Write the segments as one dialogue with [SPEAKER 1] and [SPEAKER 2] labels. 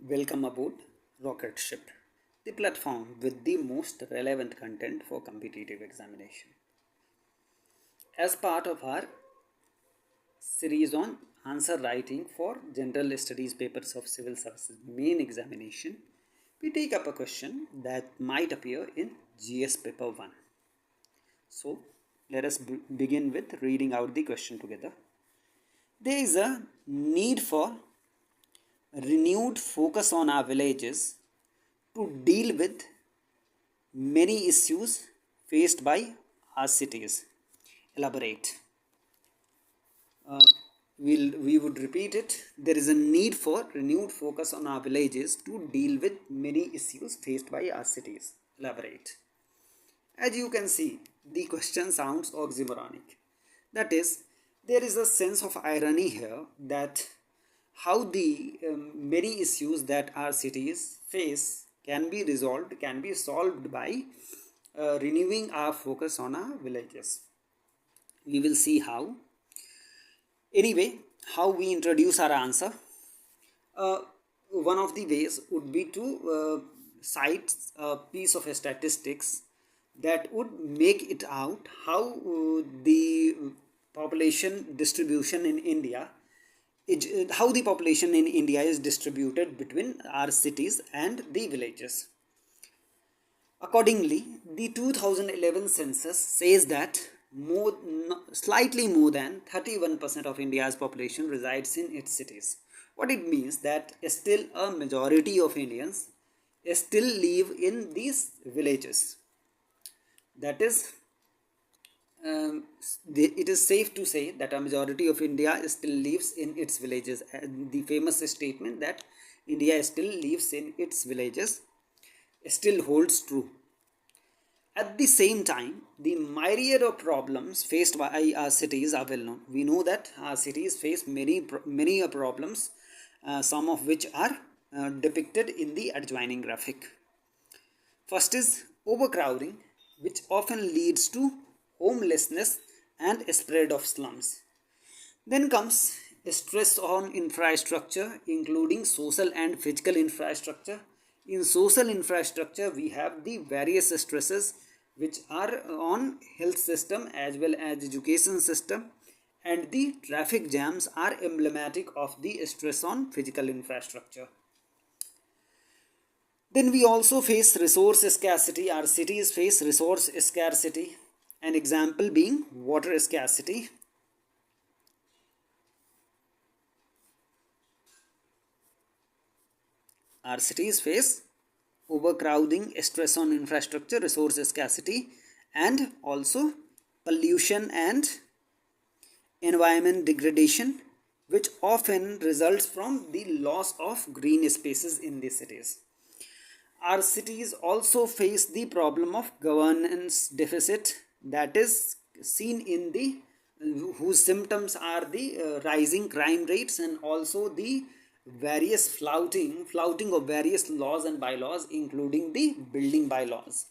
[SPEAKER 1] Welcome aboard Rocket Ship, the platform with the most relevant content for competitive examination. As part of our series on answer writing for general studies papers of civil services main examination, we take up a question that might appear in GS paper 1. So, let us begin with reading out the question together. There is a need for renewed focus on our villages to deal with many issues faced by our cities. Elaborate. Uh, we would repeat it. There is a need for renewed focus on our villages to deal with many issues faced by our cities. Elaborate. As you can see, the question sounds oxymoronic. That is, there is a sense of irony here that how the many issues that our cities face can be resolved, can be solved by renewing our focus on our villages. We will see how. Anyway, how we introduce our answer. Uh, One of the ways would be to cite a piece of statistics that would make it out how the population distribution in India how the population in India is distributed between our cities and the villages. Accordingly, the 2011 census says that slightly more than 31% of India's population resides in its cities. What it means that still a majority of Indians still live in these villages. That is, it is safe to say that a majority of India still lives in its villages. And the famous statement that India still lives in its villages still holds true. At the same time, the myriad of problems faced by our cities are well known. We know that our cities face many problems, some of which are depicted in the adjoining graphic. First is overcrowding, which often leads to homelessness and spread of slums. Then comes stress on infrastructure, including social and physical infrastructure. In social infrastructure, we have the various stresses which are on health system as well as education system, and the traffic jams are emblematic of the stress on physical infrastructure. Then we also face resource scarcity. Our cities face resource scarcity. An example being water scarcity. Our cities face overcrowding, stress on infrastructure, resource scarcity, and also pollution and environment degradation, which often results from the loss of green spaces in the cities. Our cities also face the problem of governance deficit, that is seen in the whose symptoms are the rising crime rates and also the various flouting of various laws and bylaws, including the building bylaws.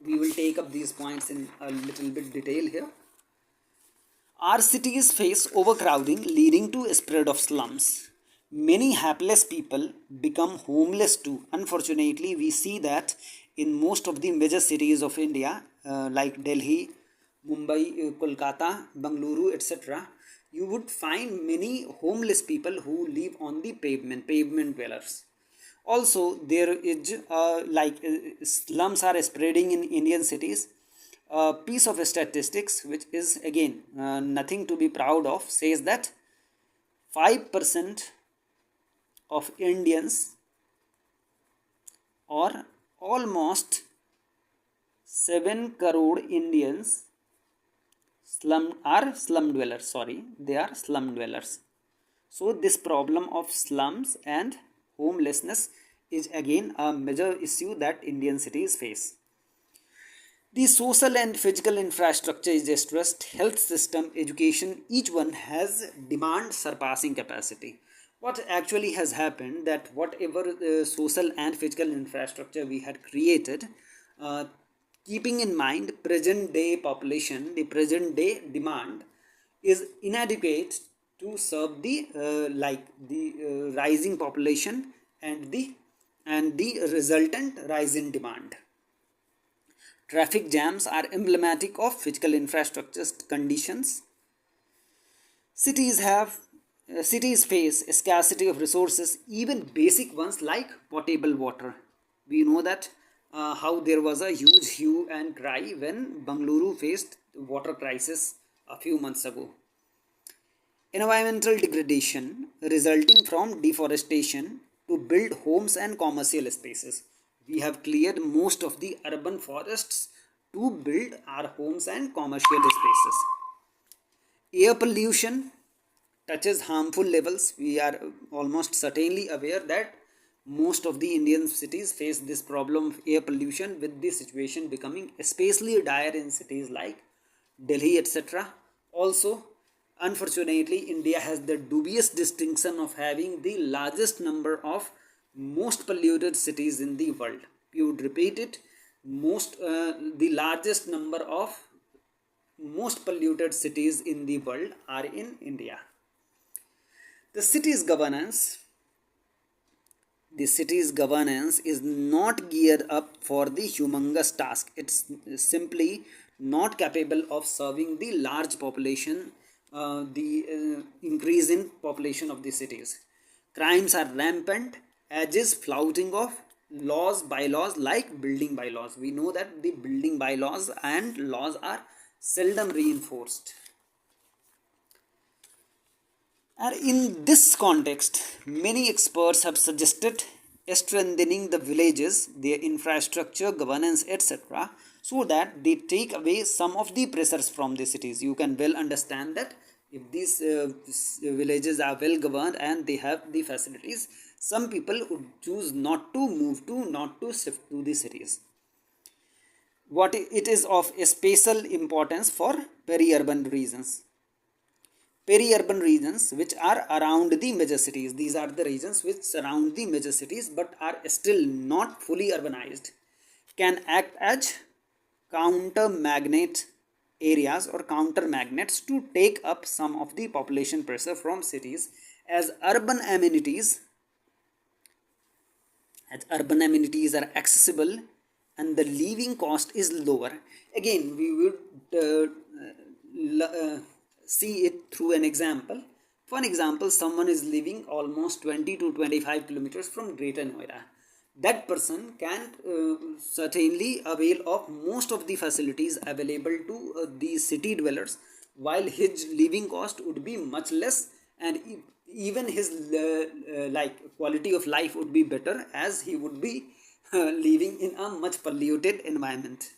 [SPEAKER 1] We will take up these points in a little bit detail here. Our cities face overcrowding leading to a spread of slums. Many hapless people become homeless too. Unfortunately, we see that in most of the major cities of India, like Delhi, Mumbai, Kolkata, Bangalore, etc., you would find many homeless people who live on the pavement dwellers. Also, there is slums are spreading in Indian cities. A piece of statistics, which is again nothing to be proud of, says that 5% of Indians, or almost 7 crore Indians, are slum dwellers. Sorry, they are slum dwellers. So this problem of slums and homelessness is again a major issue that Indian cities face. The social and physical infrastructure is stressed, health system, education, each one has demand surpassing capacity. What actually has happened that whatever social and physical infrastructure we had created, uh, keeping in mind present day population, the present day demand is inadequate to serve the rising population and the resultant rise in demand. Traffic jams are emblematic of physical infrastructure conditions. Cities face a scarcity of resources, even basic ones like potable water. We know that how there was a huge hue and cry when Bangalore faced water crisis a few months ago. Environmental degradation resulting from deforestation to build homes and commercial spaces. We have cleared most of the urban forests to build our homes and commercial spaces. Air pollution touches harmful levels. We are almost certainly aware that most of the Indian cities face this problem of air pollution, with the situation becoming especially dire in cities like Delhi, etc. Also, unfortunately, India has the dubious distinction of having the largest number of most polluted cities in the world. You would repeat it: the largest number of most polluted cities in the world are in India. The city's governance the city's governance is not geared up for the humongous task. It's simply not capable of serving the large population, the increase in population of the cities. Crimes are rampant, edges flouting of laws, bylaws like building bylaws. We know that the building bylaws and laws are seldom reinforced. And in this context, many experts have suggested strengthening the villages, their infrastructure, governance, etc., so that they take away some of the pressures from the cities. You can well understand that if these villages are well governed and they have the facilities, some people would choose not to move to, not to shift to the cities. What it is of a special importance for peri-urban regions. Peri-urban regions which are around the major cities, these are the regions which surround the major cities but are still not fully urbanized, can act as counter magnet areas or counter magnets to take up some of the population pressure from cities, as urban amenities are accessible and the living cost is lower. Again, we would see it through an example. For an example, someone is living almost 20 to 25 kilometers from Greater Noida. That person can certainly avail of most of the facilities available to the city dwellers, while his living cost would be much less, and even his quality of life would be better, as he would be living in a much polluted environment.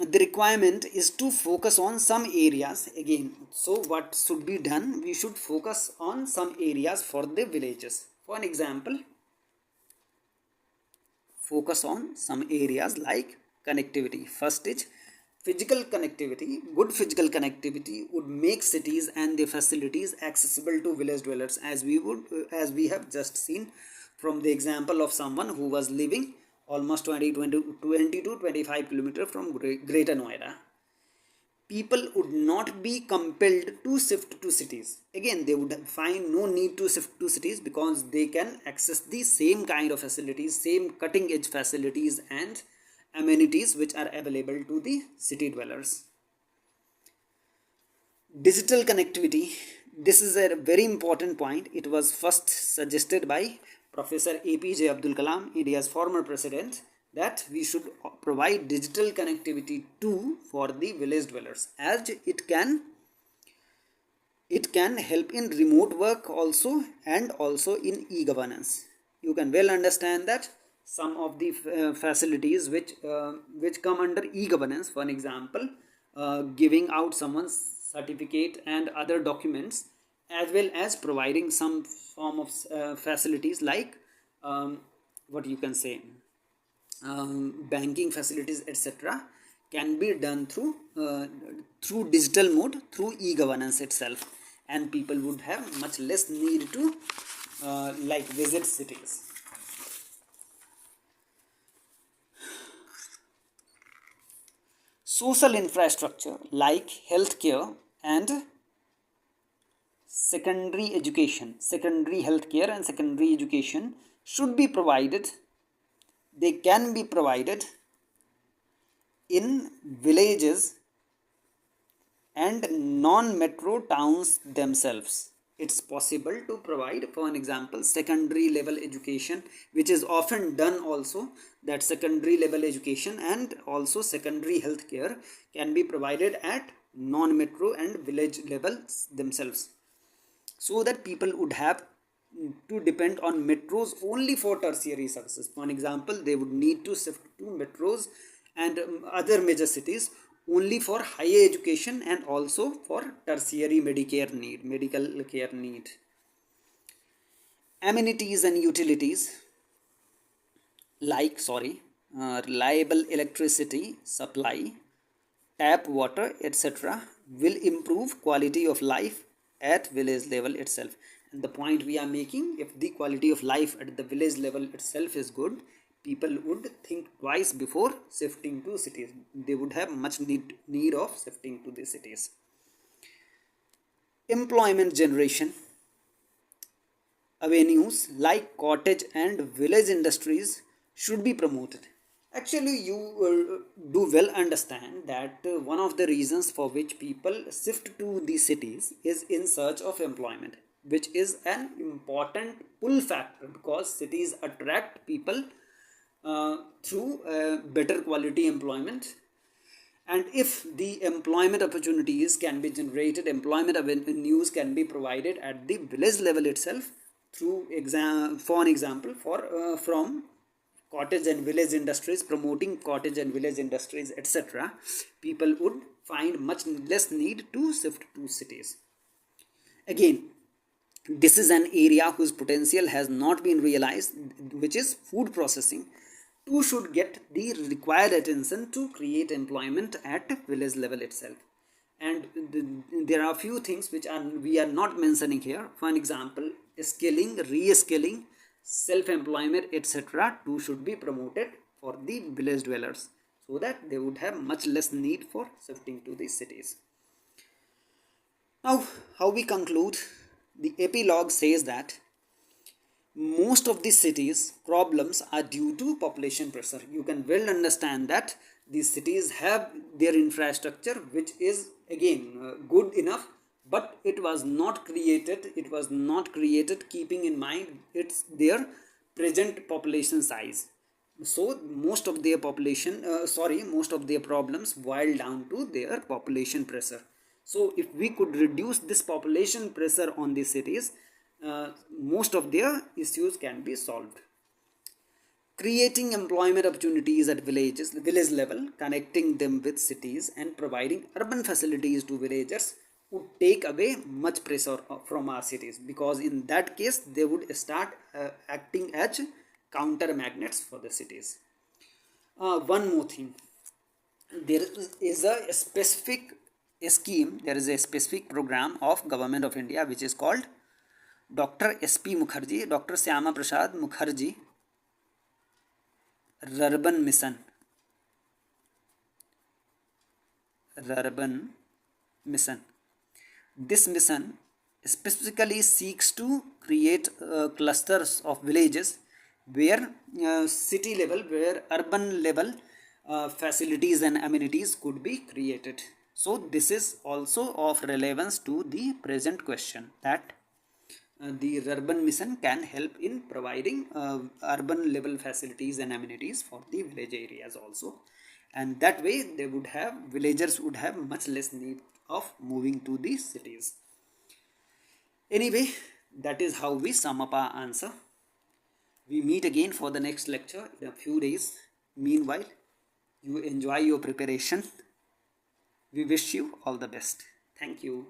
[SPEAKER 1] The requirement is to focus on some areas again. So what should be done? We should focus on some areas for the villages. For an example, focus on some areas like connectivity. First is physical connectivity. Good physical connectivity would make cities and their facilities accessible to village dwellers, as we have just seen from the example of someone who was living almost 20 to 25 kilometers from Greater Noida. People would not be compelled to shift to cities. Again, they would find no need to shift to cities because they can access the same kind of facilities, same cutting edge facilities and amenities which are available to the city dwellers. Digital connectivity. This is a very important point. It was first suggested by Professor APJ Abdul Kalam, India's former president, that we should provide digital connectivity too for the village dwellers, as it can help in remote work also, and also in e-governance. You can well understand that some of the facilities which come under e-governance, for an example, giving out someone's certificate and other documents, as well as providing some form of facilities like what you can say banking facilities, etc., can be done through digital mode, through e-governance itself, and people would have much less need to visit cities. Social infrastructure like healthcare and secondary education, secondary healthcare and secondary education should be provided. They can be provided in villages and non-metro towns themselves. It's possible to provide, for an example, secondary level education, which is often done also, that secondary level education and also secondary healthcare can be provided at non-metro and village levels themselves, so that people would have to depend on metros only for tertiary services. For an example, they would need to shift to metros and other major cities only for higher education and also for tertiary medical care need. Amenities and utilities like reliable electricity supply, tap water, etc. will improve quality of life at village level itself. And the point we are making, if the quality of life at the village level itself is good, people would think twice before shifting to cities. They would have much need of shifting to the cities. Employment generation avenues like cottage and village industries should be promoted. Actually, you do well understand that one of the reasons for which people shift to the cities is in search of employment, which is an important pull factor, because cities attract people through better quality employment. And if the employment opportunities can be generated, employment avenues can be provided at the village level itself through for an example, from cottage and village industries, promoting cottage and village industries, etc., people would find much less need to shift to cities. Again, this is an area whose potential has not been realized, which is food processing. Too should get the required attention to create employment at village level itself. And there are a few things which we are not mentioning here. For an example, skilling, re-skilling, self-employment, etc. too should be promoted for the village dwellers, so that they would have much less need for shifting to the cities. Now, how we conclude? The epilogue says that most of the cities' problems are due to population pressure. You can well understand that the cities have their infrastructure, which is again good enough, but it was not created keeping in mind their present population size. So most of their problems boil down to their population pressure. So if we could reduce this population pressure on the cities, most of their issues can be solved. Creating employment opportunities at village level, connecting them with cities and providing urban facilities to villagers would take away much pressure from our cities, because in that case they would start acting as counter magnets for the cities. One more thing, there is a specific scheme, there is a specific program of Government of India which is called Dr. S.P. Mukherjee, Dr. Syama Prasad Mukherjee Rurban Mission. This mission specifically seeks to create clusters of villages where city level, where urban level facilities and amenities could be created. So this is also of relevance to the present question, that the Rurban Mission can help in providing urban level facilities and amenities for the village areas also, and that way villagers would have much less need of moving to the cities. Anyway, that is how we sum up our answer. We meet again for the next lecture in a few days. Meanwhile, you enjoy your preparation. We wish you all the best. Thank you.